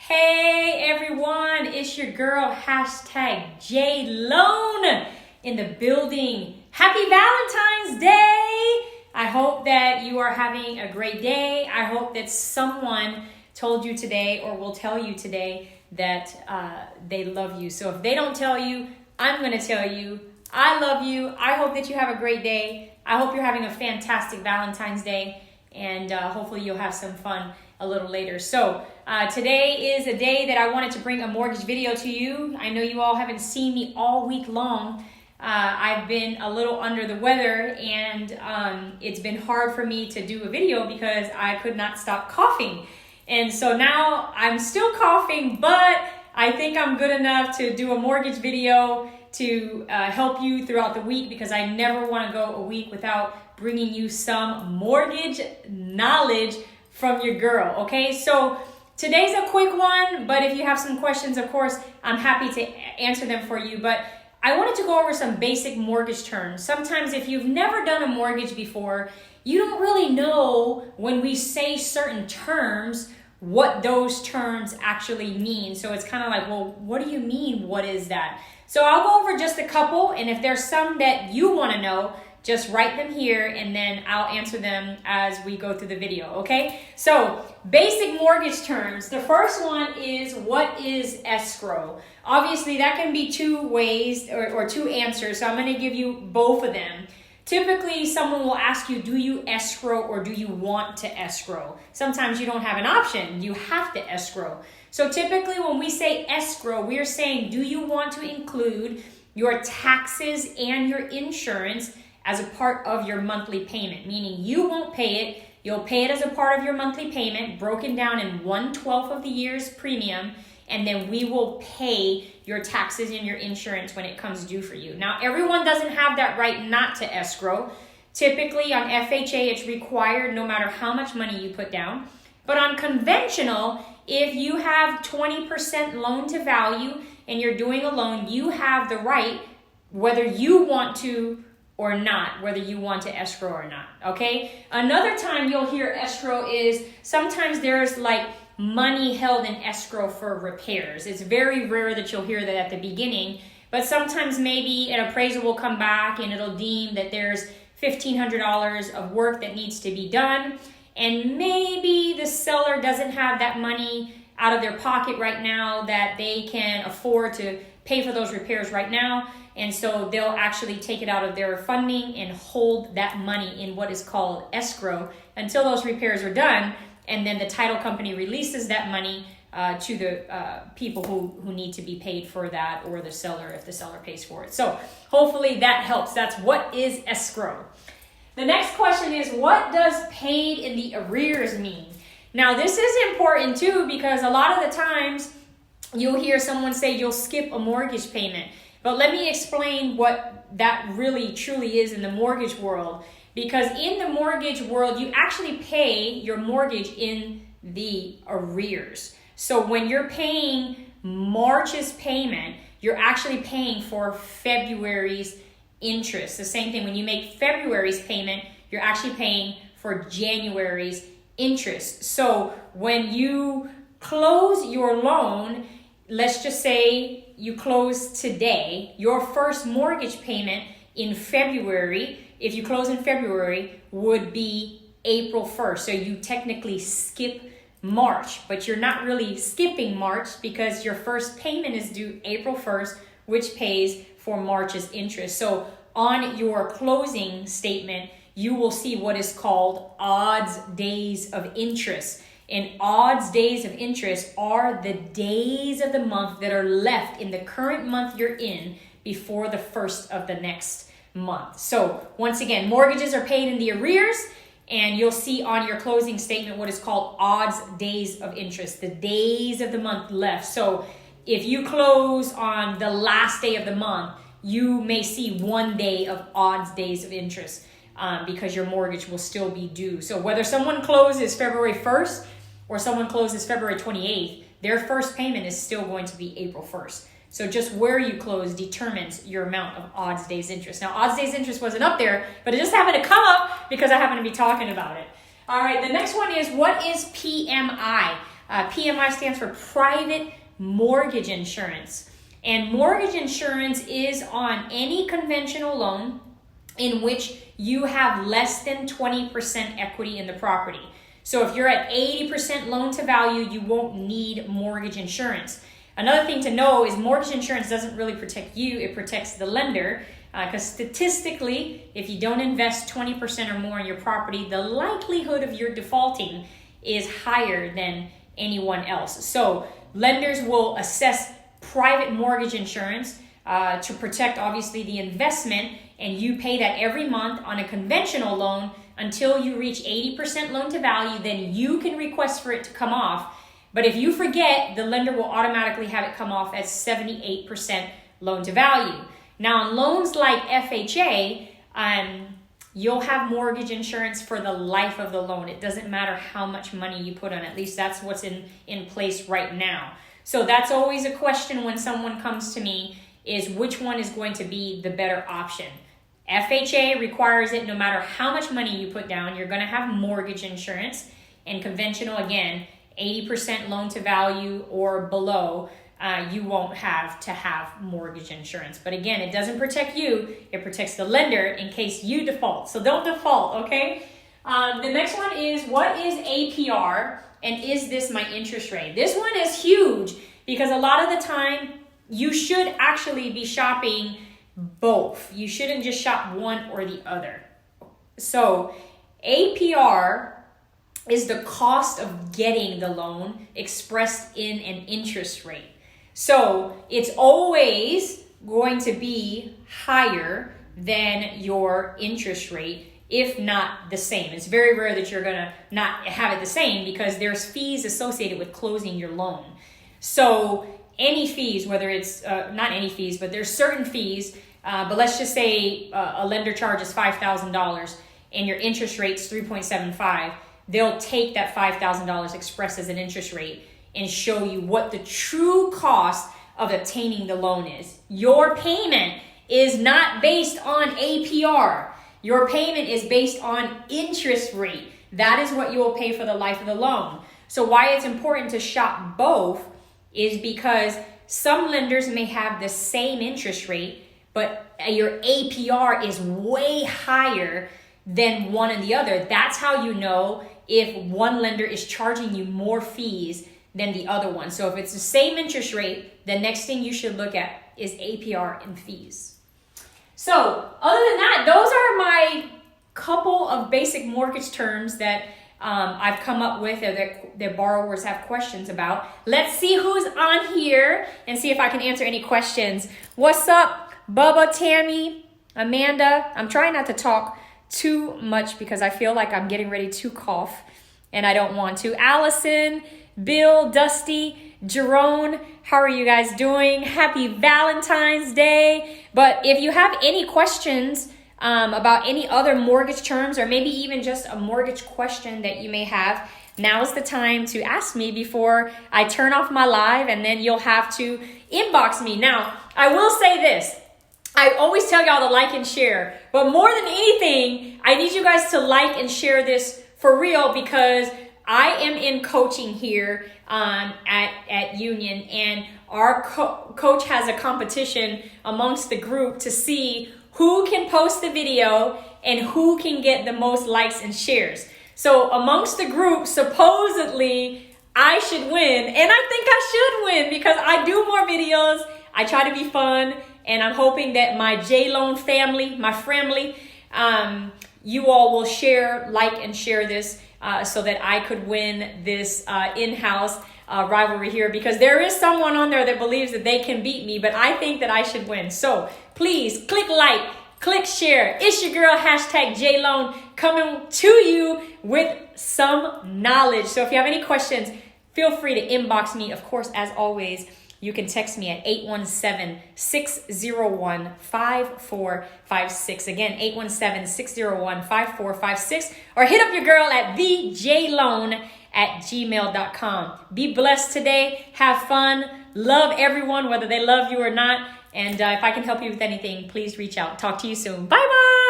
Hey everyone, it's your girl, #JLoan in the building. Happy Valentine's Day! I hope that you are having a great day. I hope that someone told you today or will tell you today that they love you. So if they don't tell you, I'm going to tell you, I love you. I hope that you have a great day. I hope you're having a fantastic Valentine's Day, and hopefully you'll have some fun a little later. So today is a day that I wanted to bring a mortgage video to you. I know you all haven't seen me all week long. I've been a little under the weather, and it's been hard for me to do a video because I could not stop coughing. And so now I'm still coughing, but I think I'm good enough to do a mortgage video to help you throughout the week, because I never want to go a week without bringing you some mortgage knowledge from your girl, okay? So today's a quick one, but if you have some questions, of course, I'm happy to answer them for you. But I wanted to go over some basic mortgage terms. Sometimes if you've never done a mortgage before, you don't really know when we say certain terms what those terms actually mean. So it's kind of like, well, what do you mean? What is that? So I'll go over just a couple, and if there's some that you want to know, just write them here and then I'll answer them as we go through the video, okay? So basic mortgage terms. The first one is, what is escrow? Obviously that can be two ways or two answers, so I'm going to give you both of them. Typically someone will ask you, do you escrow or do you want to escrow? Sometimes you don't have an option, you have to escrow. So typically when we say escrow, we are saying, do you want to include your taxes and your insurance as a part of your monthly payment? Meaning you won't pay it, you'll pay it as a part of your monthly payment, broken down in 1/12 of the year's premium, and then we will pay your taxes and your insurance when it comes due for you. Now, everyone doesn't have that right not to escrow. Typically on FHA, it's required no matter how much money you put down. But on conventional, if you have 20% loan to value and you're doing a loan, you have the right, whether you want to or not, whether you want to escrow or not, okay? Another time you'll hear escrow is sometimes there's like money held in escrow for repairs. It's very rare that you'll hear that at the beginning, but sometimes maybe an appraisal will come back and it'll deem that there's $1,500 of work that needs to be done, and maybe the seller doesn't have that money out of their pocket right now that they can afford to pay for those repairs right now. And so they'll actually take it out of their funding and hold that money in what is called escrow until those repairs are done. And then the title company releases that money to the people who need to be paid for that, or the seller if the seller pays for it. So hopefully that helps. That's what is escrow. The next question is, what does paid in the arrears mean? Now this is important too, because a lot of the times you'll hear someone say you'll skip a mortgage payment. But let me explain what that really truly is in the mortgage world. Because in the mortgage world, you actually pay your mortgage in the arrears. So when you're paying March's payment, you're actually paying for February's interest. The same thing, when you make February's payment, you're actually paying for January's interest. So when you close your loan, let's just say you close today, your first mortgage payment in February, if you close in February, would be April 1st. So you technically skip March, but you're not really skipping March because your first payment is due April 1st, which pays for March's interest. So on your closing statement, you will see what is called odds days of interest. And odds days of interest are the days of the month that are left in the current month you're in before the first of the next month. So once again, mortgages are paid in the arrears, and you'll see on your closing statement what is called odds days of interest, the days of the month left. So if you close on the last day of the month, you may see 1 day of odds days of interest because your mortgage will still be due. So whether someone closes February 1st or someone closes February 28th, their first payment is still going to be April 1st. So just where you close determines your amount of odds days interest. Now, odds days interest wasn't up there, but it just happened to come up because I happen to be talking about it. All right, the next one is, what is PMI? PMI stands for private mortgage insurance. And mortgage insurance is on any conventional loan in which you have less than 20% equity in the property. So if you're at 80% loan to value, you won't need mortgage insurance. Another thing to know is mortgage insurance doesn't really protect you, it protects the lender. Because statistically, if you don't invest 20% or more in your property, the likelihood of your defaulting is higher than anyone else. So lenders will assess private mortgage insurance to protect obviously the investment, and you pay that every month on a conventional loan until you reach 80% loan to value. Then you can request for it to come off. But if you forget, the lender will automatically have it come off at 78% loan to value. Now, on loans like FHA, you'll have mortgage insurance for the life of the loan. It doesn't matter how much money you put on. At least that's what's in place right now. So that's always a question when someone comes to me, is which one is going to be the better option. FHA requires it no matter how much money you put down, you're going to have mortgage insurance. And conventional, again, 80% loan to value or below, you won't have to have mortgage insurance. But again, it doesn't protect you. It protects the lender in case you default. So don't default, okay? The next one is, what is APR and is this my interest rate? This one is huge because a lot of the time you should actually be shopping both. You shouldn't just shop one or the other. So APR is the cost of getting the loan expressed in an interest rate. So it's always going to be higher than your interest rate, if not the same. It's very rare that you're gonna not have it the same because there's fees associated with closing your loan. So any fees, whether it's, not any fees, but there's certain fees, but let's just say a lender charges $5,000 and your interest rate's 3.75, they'll take that $5,000 expressed as an interest rate and show you what the true cost of obtaining the loan is. Your payment is not based on APR. Your payment is based on interest rate. That is what you will pay for the life of the loan. So why it's important to shop both is because some lenders may have the same interest rate, but your APR is way higher than one and the other. That's how you know if one lender is charging you more fees than the other one. So if it's the same interest rate, the next thing you should look at is APR and fees. So other than that, those are my couple of basic mortgage terms that I've come up with or that borrowers have questions about. Let's see who's on here and see if I can answer any questions. What's up, Bubba, Tammy, Amanda? I'm trying not to talk too much because I feel like I'm getting ready to cough and I don't want to. Allison, Bill, Dusty, JLoan, how are you guys doing? Happy Valentine's Day. But if you have any questions about any other mortgage terms or maybe even just a mortgage question that you may have, now is the time to ask me before I turn off my live, and then you'll have to inbox me. Now, I will say this. I always tell y'all to like and share, but more than anything, I need you guys to like and share this for real because I am in coaching here at Union, and our coach has a competition amongst the group to see who can post the video and who can get the most likes and shares. So amongst the group, supposedly I should win, and I think I should win because I do more videos. I try to be fun, and I'm hoping that my JLoan family, my family, you all will share, like, and share this so that I could win this in-house rivalry here, because there is someone on there that believes that they can beat me, but I think that I should win. So please click like, click share. It's your girl, #JLoan, coming to you with some knowledge. So if you have any questions, feel free to inbox me. Of course, as always, you can text me at 817-601-5456. Again, 817-601-5456. Or hit up your girl at TheJLoan@gmail.com. Be blessed today. Have fun. Love everyone, whether they love you or not. And if I can help you with anything, please reach out. Talk to you soon. Bye-bye.